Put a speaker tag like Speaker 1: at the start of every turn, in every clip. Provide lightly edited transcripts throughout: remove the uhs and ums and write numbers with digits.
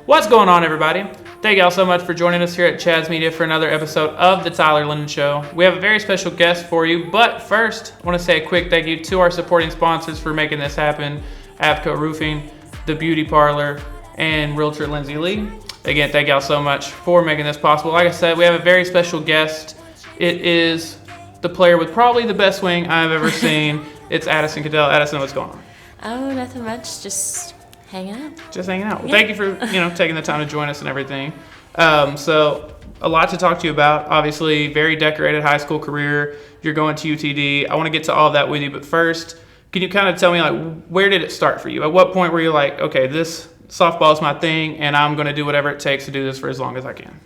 Speaker 1: What's going on, everybody? Thank y'all so much for joining us here at Chad's Media for another episode of the Tyler Lennon Show. We have a very special guest for you, but first, I want to say a quick thank you to our supporting sponsors for making this happen, Avco Roofing, The Beauty Parlor, and Realtor Lindsay Lee. Again, thank y'all so much for making this possible. Like I said, we have a very special guest. It is the player with probably the best swing I've ever seen. It's Addison Caddell. Addison, what's going on?
Speaker 2: Oh, nothing much. Just hanging out.
Speaker 1: Just hanging out. Well, thank you for taking the time to join us and everything. So a lot to talk to you about. Obviously, very decorated high school career. You're going to UTD. I want to get to all of that with you, but first, can you kind of tell me, like, where did it start for you? At what point were you like, okay, this softball is my thing, and I'm going to do whatever it takes to do this for as long as I can?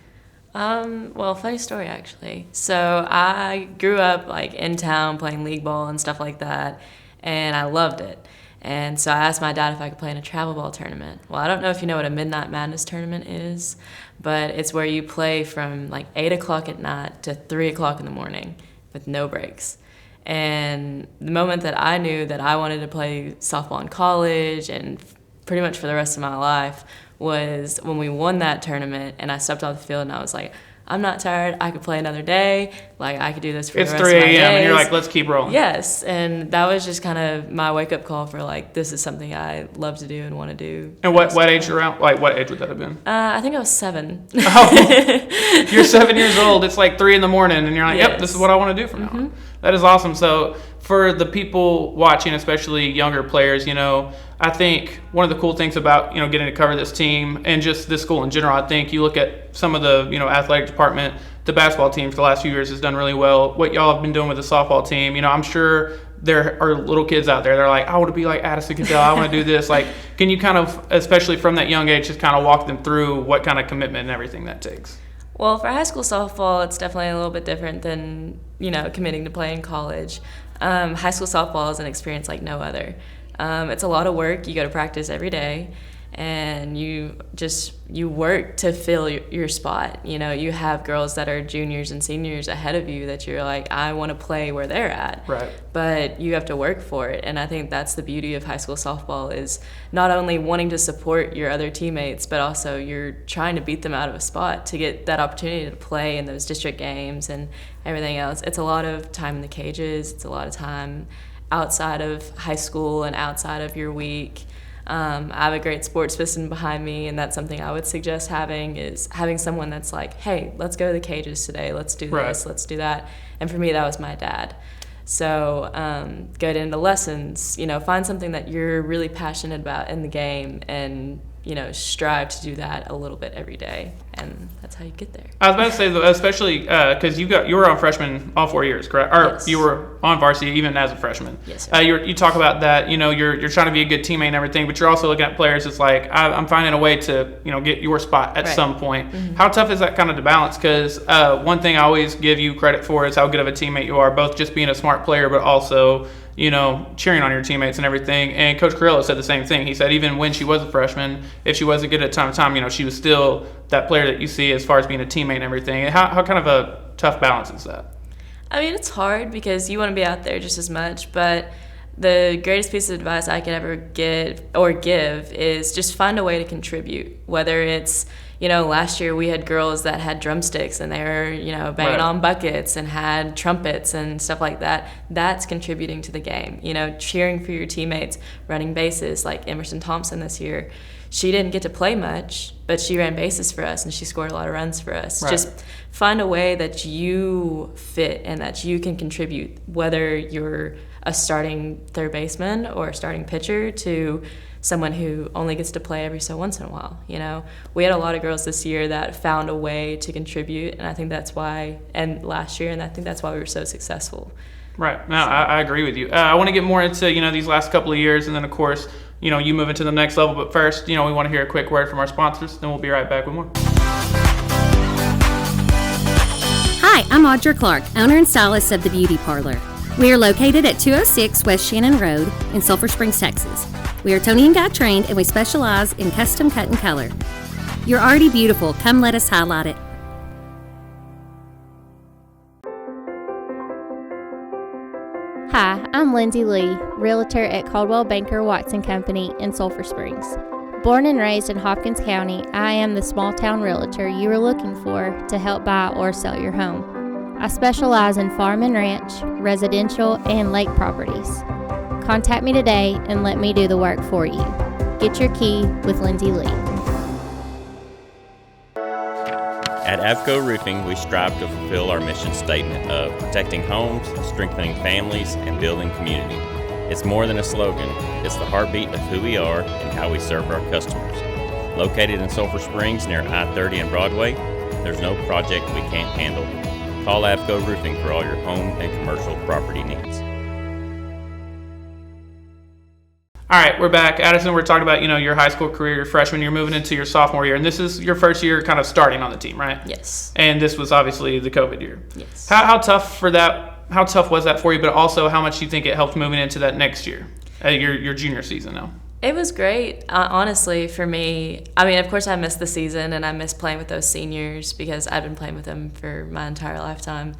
Speaker 2: Well, funny story, actually. So I grew up, like, in town playing league ball and stuff like that, and I loved it. And so I asked my dad if I could play in a travel ball tournament. Well, I don't know if you know what a Midnight Madness tournament is, but it's where you play from like 8 o'clock at night to 3 o'clock in the morning with no breaks. And the moment that I knew that I wanted to play softball in college and pretty much for the rest of my life was when we won that tournament and I stepped off the field and I was like, I'm not tired. I could play another day. Like, I could do this for the rest of my days.
Speaker 1: It's 3 a.m. and you're like, let's keep rolling.
Speaker 2: Yes, and that was just kind of my wake-up call for, like, this is something I love to do and want to do.
Speaker 1: And what age around? Like, what age would that have been?
Speaker 2: I think I was 7.
Speaker 1: Oh, you're 7 years old. It's like 3 in the morning, and you're like, yep, this is what I want to do from now on. That is awesome. So for the people watching, especially younger players, I think one of the cool things about, getting to cover this team and just this school in general, I think you look at some of the, athletic department, the basketball team for the last few years has done really well. What y'all have been doing with the softball team, I'm sure there are little kids out there that are like, I want to be like Addison Caddell. I want to do this. Like, can you kind of, especially from that young age, just kind of walk them through what kind of commitment and everything that takes?
Speaker 2: Well, for high school softball, it's definitely a little bit different than, committing to play in college. High school softball is an experience like no other. It's a lot of work. You go to practice every day, and you work to fill your spot. You have girls that are juniors and seniors ahead of you that you're like, I want to play where they're at.
Speaker 1: Right.
Speaker 2: But you have to work for it, and I think that's the beauty of high school softball is not only wanting to support your other teammates, but also you're trying to beat them out of a spot to get that opportunity to play in those district games and everything else. It's a lot of time in the cages. It's a lot of time outside of high school and outside of your week. I have a great sports person behind me, and that's something I would suggest having someone that's like, hey, let's go to the cages today. Let's do this. Let's do that. And for me, that was my dad. So get into lessons, find something that you're really passionate about in the game and, strive to do that a little bit every day. And that's how you get there.
Speaker 1: I was about to say, though, especially because you were on freshman all 4 years, correct? Or yes. You were on varsity even as a freshman.
Speaker 2: Yes, sir.
Speaker 1: You talk about that, you're trying to be a good teammate and everything, but you're also looking at players. It's like, I'm finding a way to, get your spot at some point. Mm-hmm. How tough is that kind of to balance? Because one thing I always give you credit for is how good of a teammate you are, both just being a smart player, but also cheering on your teammates and everything. And Coach Carrillo said the same thing. He said even when she was a freshman, if she wasn't good at time to time, she was still that player that you see as far as being a teammate and everything. How kind of a tough balance is that?
Speaker 2: I mean, it's hard because you want to be out there just as much, but the greatest piece of advice I could ever give is just find a way to contribute, whether it's last year we had girls that had drumsticks and they were, banging on buckets and had trumpets and stuff like that. That's contributing to the game. Cheering for your teammates, running bases like Emerson Thompson this year. She didn't get to play much, but she ran bases for us and she scored a lot of runs for us. Right. Just find a way that you fit and that you can contribute, whether you're a starting third baseman or a starting pitcher to someone who only gets to play every so once in a while. We had a lot of girls this year that found a way to contribute, and I think that's why, and last year, and I think that's why we were so successful.
Speaker 1: Right. No, I agree with you. I want to get more into, these last couple of years, and then, of course, you move into the next level. But first, we want to hear a quick word from our sponsors, then we'll be right back with more.
Speaker 3: Hi, I'm Audra Clark, owner and stylist of The Beauty Parlor. We are located at 206 West Shannon Road in Sulphur Springs, Texas. We are Tony and Guy trained, and we specialize in custom cut and color. You're already beautiful. Come let us highlight it.
Speaker 4: Hi, I'm Lindsay Lee, realtor at Caldwell Banker Watson Company in Sulphur Springs. Born and raised in Hopkins County, I am the small-town realtor you are looking for to help buy or sell your home. I specialize in farm and ranch, residential, and lake properties. Contact me today and let me do the work for you. Get your key with Lindsay Lee.
Speaker 5: At Avco Roofing, we strive to fulfill our mission statement of protecting homes, strengthening families, and building community. It's more than a slogan. It's the heartbeat of who we are and how we serve our customers. Located in Sulphur Springs near I-30 and Broadway, there's no project we can't handle. Call Avco Roofing for all your home and commercial property needs.
Speaker 1: All right, we're back. Addison, we're talking about, your high school career, your freshman year, moving into your sophomore year, and this is your first year kind of starting on the team, right?
Speaker 2: Yes.
Speaker 1: And this was obviously the COVID year.
Speaker 2: Yes.
Speaker 1: How tough was that for you, but also how much do you think it helped moving into that next year, your junior season now?
Speaker 2: It was great, honestly, for me. I mean, of course, I missed the season, and I missed playing with those seniors because I've been playing with them for my entire lifetime.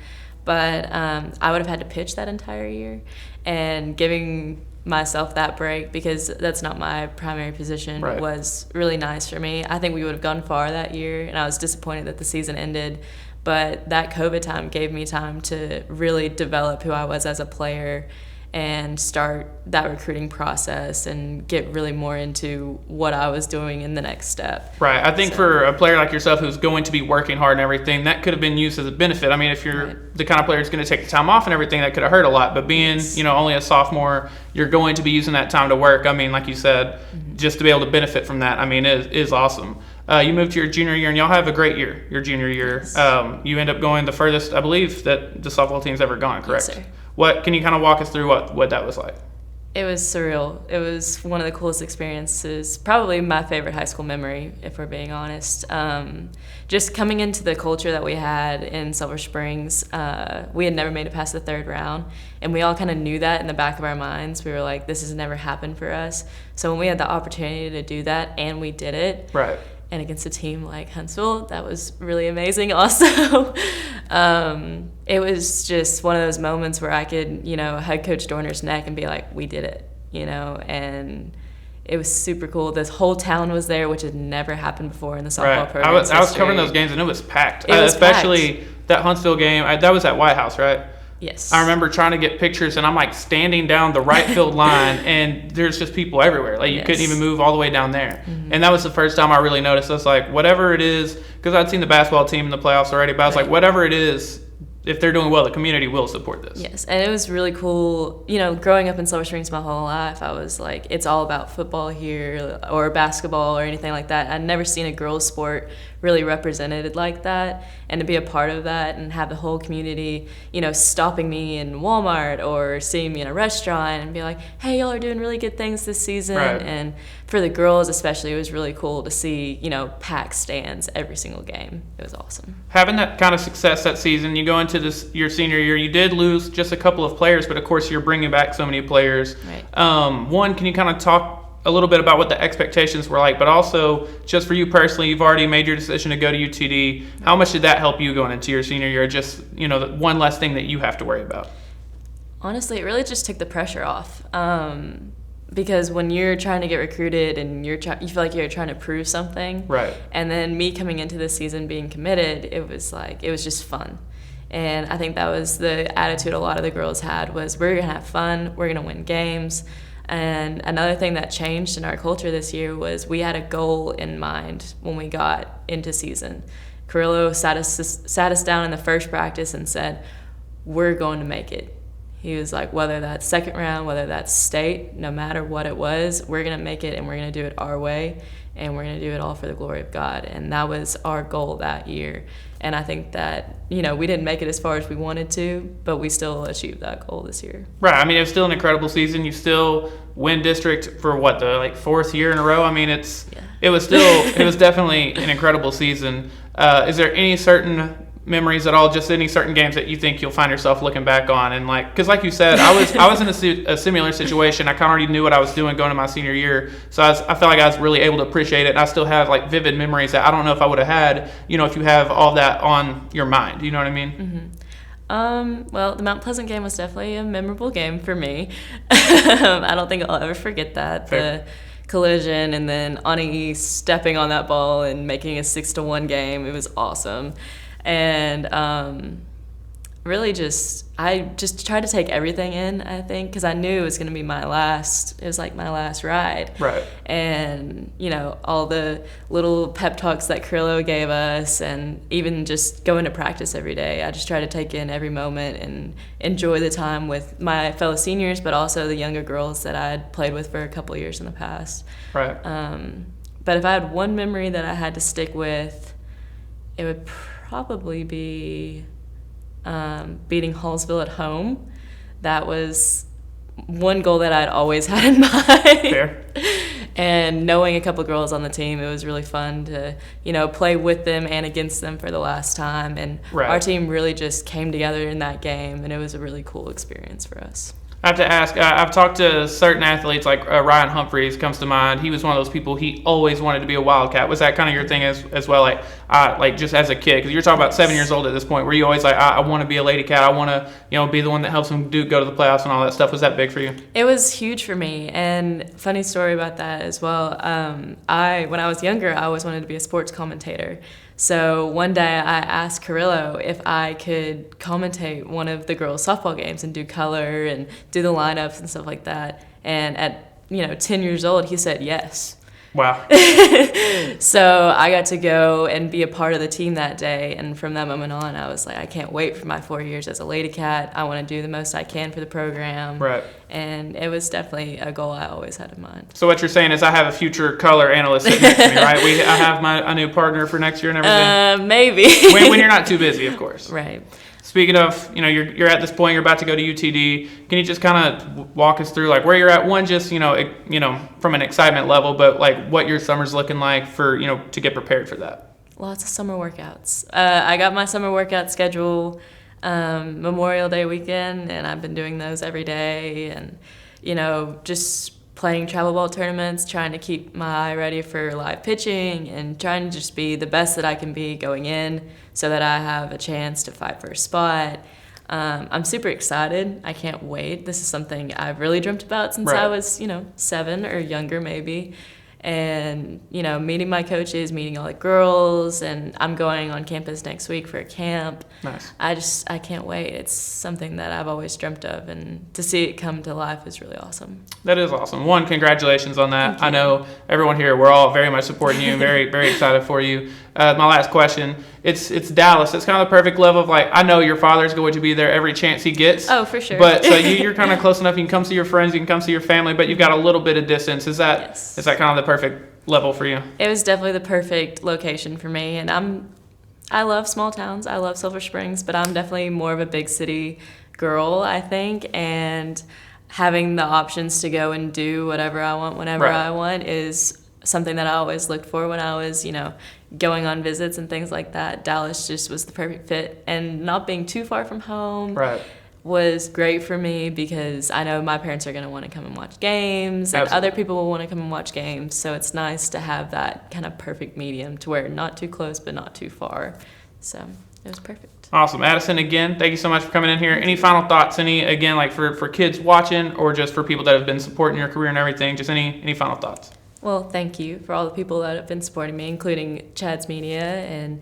Speaker 2: But I would have had to pitch that entire year, and giving myself that break, because that's not my primary position,
Speaker 1: right,
Speaker 2: was really nice for me. I think we would have gone far that year, and I was disappointed that the season ended. But that COVID time gave me time to really develop who I was as a player and start that recruiting process and get really more into what I was doing in the next step.
Speaker 1: Right. I think for a player like yourself who's going to be working hard and everything, that could have been used as a benefit. I mean, if you're the kind of player who's going to take the time off and everything, that could have hurt a lot. But being, only a sophomore, you're going to be using that time to work. I mean, like you said, just to be able to benefit from that, I mean, is awesome. You moved to your junior year, and y'all have a great year, your junior year.
Speaker 2: Yes.
Speaker 1: You end up going the furthest, I believe, that the softball team's ever gone, correct?
Speaker 2: Yes, sir.
Speaker 1: What can you kind of walk us through what that was like?
Speaker 2: It was surreal. It was one of the coolest experiences, probably my favorite high school memory, if we're being honest. Just coming into the culture that we had in Sulphur Springs, we had never made it past the third round, and we all kind of knew that in the back of our minds. We were like, this has never happened for us. So when we had the opportunity to do that, and we did it,
Speaker 1: right,
Speaker 2: and against a team like Huntsville, that was really amazing also. It was just one of those moments where I could, hug Coach Dorner's neck and be like, we did it, and it was super cool. This whole town was there, which had never happened before in the softball program.
Speaker 1: I was covering those games, and it was packed.
Speaker 2: It was
Speaker 1: especially
Speaker 2: packed.
Speaker 1: That Huntsville game. That was at White House, right?
Speaker 2: Yes.
Speaker 1: I remember trying to get pictures, and I'm like standing down the right field line, and there's just people everywhere. Like, you couldn't even move all the way down there. Mm-hmm. And that was the first time I really noticed. I was like, whatever it is, because I'd seen the basketball team in the playoffs already, but I was like, whatever it is, if they're doing well, the community will support this.
Speaker 2: Yes, and it was really cool. Growing up in Sulphur Springs my whole life, I was like, it's all about football here or basketball or anything like that. I'd never seen a girls' sport really represented like that, and to be a part of that and have the whole community, stopping me in Walmart or seeing me in a restaurant and be like, hey, y'all are doing really good things this season.
Speaker 1: Right.
Speaker 2: And for the girls especially, it was really cool to see, packed stands every single game. It was awesome.
Speaker 1: Having that kind of success that season, you go into your senior year, you did lose just a couple of players, but of course you're bringing back so many players.
Speaker 2: Right.
Speaker 1: One, can you kind of talk a little bit about what the expectations were like, but also just for you personally, you've already made your decision to go to UTD. How much did that help you going into your senior year? Just, the one less thing that you have to worry about.
Speaker 2: Honestly, it really just took the pressure off. Because when you're trying to get recruited and you feel like you're trying to prove something.
Speaker 1: Right.
Speaker 2: And then me coming into this season being committed, it was just fun. And I think that was the attitude a lot of the girls had, was we're going to have fun, we're going to win games. And another thing that changed in our culture this year was we had a goal in mind when we got into season. Carrillo sat us down in the first practice and said, we're going to make it. He was like, whether that's second round, whether that's state, no matter what it was, we're going to make it, and we're going to do it our way, and we're going to do it all for the glory of God. And that was our goal that year. And I think that, we didn't make it as far as we wanted to, but we still achieved that goal this year.
Speaker 1: Right. I mean, it was still an incredible season. You still win district for the fourth year in a row. I mean, it was definitely an incredible season. Is there any certain memories at all, just any certain games that you think you'll find yourself looking back on? And because like you said, I was in a similar situation. I kind of already knew what I was doing going into my senior year, so I felt like I was really able to appreciate it. And I still have vivid memories that I don't know if I would have had, if you have all that on your mind. You know what I mean?
Speaker 2: Mm-hmm. Well, the Mount Pleasant game was definitely a memorable game for me. I don't think I'll ever forget that.
Speaker 1: Fair.
Speaker 2: The collision, and then Ani stepping on that ball and making a 6-1 game. It was awesome. And really I just tried to take everything in, I think, because I knew it was going to be my last ride.
Speaker 1: Right.
Speaker 2: And, all the little pep talks that Carrillo gave us, and even just going to practice every day, I just tried to take in every moment and enjoy the time with my fellow seniors, but also the younger girls that I had played with for a couple of years in the past.
Speaker 1: Right.
Speaker 2: But if I had one memory that I had to stick with, it would probably be beating Hallsville at home. That was one goal that I'd always had in mind.
Speaker 1: Fair.
Speaker 2: And knowing a couple girls on the team, it was really fun to, play with them and against them for the last time. And our team really just came together in that game, and it was a really cool experience for us.
Speaker 1: I have to ask, I've talked to certain athletes, like Ryan Humphreys comes to mind. He was one of those people, he always wanted to be a Wildcat. Was that kind of your thing as well, like just as a kid? Because you're talking about 7 years old at this point. Were you always like, I want to be a Lady Cat, I want to be the one that helps them go to the playoffs and all that stuff? Was that big for you?
Speaker 2: It was huge for me. And funny story about that as well. When I was younger, I always wanted to be a sports commentator. So one day I asked Carrillo if I could commentate one of the girls' softball games and do color and do the lineups and stuff like that. And at 10 years old, he said yes.
Speaker 1: Wow.
Speaker 2: So I got to go and be a part of the team that day. And from that moment on, I was like, I can't wait for my 4 years as a Lady Cat. I want to do the most I can for the program.
Speaker 1: Right.
Speaker 2: And it was definitely a goal I always had in mind.
Speaker 1: So what you're saying is I have a future color analyst sitting next to me, right? I have a new partner for next year and everything?
Speaker 2: Maybe.
Speaker 1: when you're not too busy, of course.
Speaker 2: Right.
Speaker 1: Speaking of, you're at this point, you're about to go to UTD. Can you just kind of walk us through like where you're at? One, just from an excitement level, but like what your summer's looking like for to get prepared for that.
Speaker 2: Lots of summer workouts. I got my summer workout schedule Memorial Day weekend, and I've been doing those every day, and just playing travel ball tournaments, trying to keep my eye ready for live pitching, and trying to just be the best that I can be going in so that I have a chance to fight for a spot. I'm super excited. I can't wait. This is something I've really dreamt about since I was, 7 or younger maybe. And, meeting my coaches, meeting all the girls, and I'm going on campus next week for a camp.
Speaker 1: Nice.
Speaker 2: I can't wait. It's something that I've always dreamt of, and to see it come to life is really awesome.
Speaker 1: That is awesome. One, congratulations on that. I know everyone here, we're all very much supporting you, very, very excited for you. My last question, it's Dallas. It's kind of the perfect level of like, I know your father's going to be there every chance he gets.
Speaker 2: Oh, for sure.
Speaker 1: But so you're kind of close enough. You can come see your friends, you can come see your family, but you've got a little bit of distance. Is that kind of the perfect level for you? It
Speaker 2: was definitely the perfect location for me, and I love small towns. I love Sulphur Springs, but I'm definitely more of a big city girl, I think, and having the options to go and do whatever I want whenever I want is something that I always looked for when I was, going on visits and things like that. Dallas just was the perfect fit, and not being too far from home was great for me because I know my parents are going to want to come and watch games, and other people will want to come and watch games, so it's nice to have that kind of perfect medium to where not too close but not too far. So it was perfect.
Speaker 1: Awesome. Addison, again, thank you so much for coming in here. Any final thoughts, again, like for kids watching or just for people that have been supporting your career and everything, just any final thoughts?
Speaker 2: Well, thank you for all the people that have been supporting me, including Chad's Media and,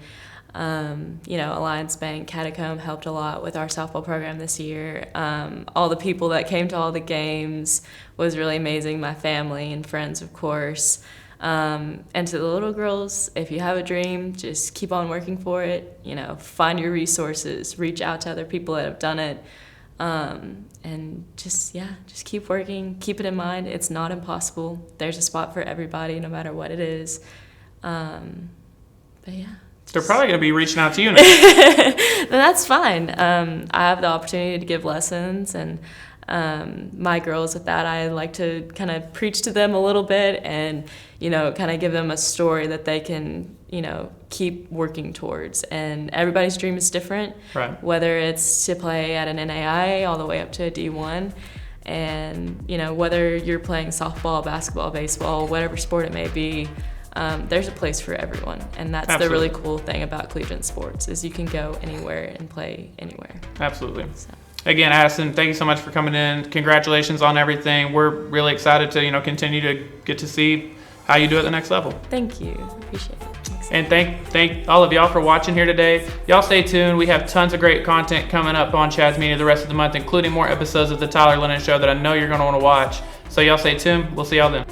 Speaker 2: Alliance Bank, Catacomb helped a lot with our softball program this year. All the people that came to all the games was really amazing, my family and friends, of course. And to the little girls, if you have a dream, just keep on working for it. Find your resources, reach out to other people that have done it. And just keep working, keep it in mind. It's not impossible. There's a spot for everybody, no matter what it is. But yeah.
Speaker 1: They're probably going to be reaching out to you now.
Speaker 2: Then that's fine. I have the opportunity to give lessons, and my girls with that, I like to kind of preach to them a little bit and, kind of give them a story that they can, keep working towards. And everybody's dream is different, whether it's to play at an NAIA all the way up to a D1. And, whether you're playing softball, basketball, baseball, whatever sport it may be, there's a place for everyone. And that's the really cool thing about collegiate sports is you can go anywhere and play anywhere.
Speaker 1: Absolutely.
Speaker 2: So.
Speaker 1: Again, Addison, thank you so much for coming in. Congratulations on everything. We're really excited to, continue to get to see how you do at the next level.
Speaker 2: Thank you. Appreciate it.
Speaker 1: And thank all of y'all for watching here today. Y'all stay tuned. We have tons of great content coming up on Chad's Media the rest of the month, including more episodes of the Tyler Lennon Show that I know you're going to want to watch. So y'all stay tuned. We'll see y'all then.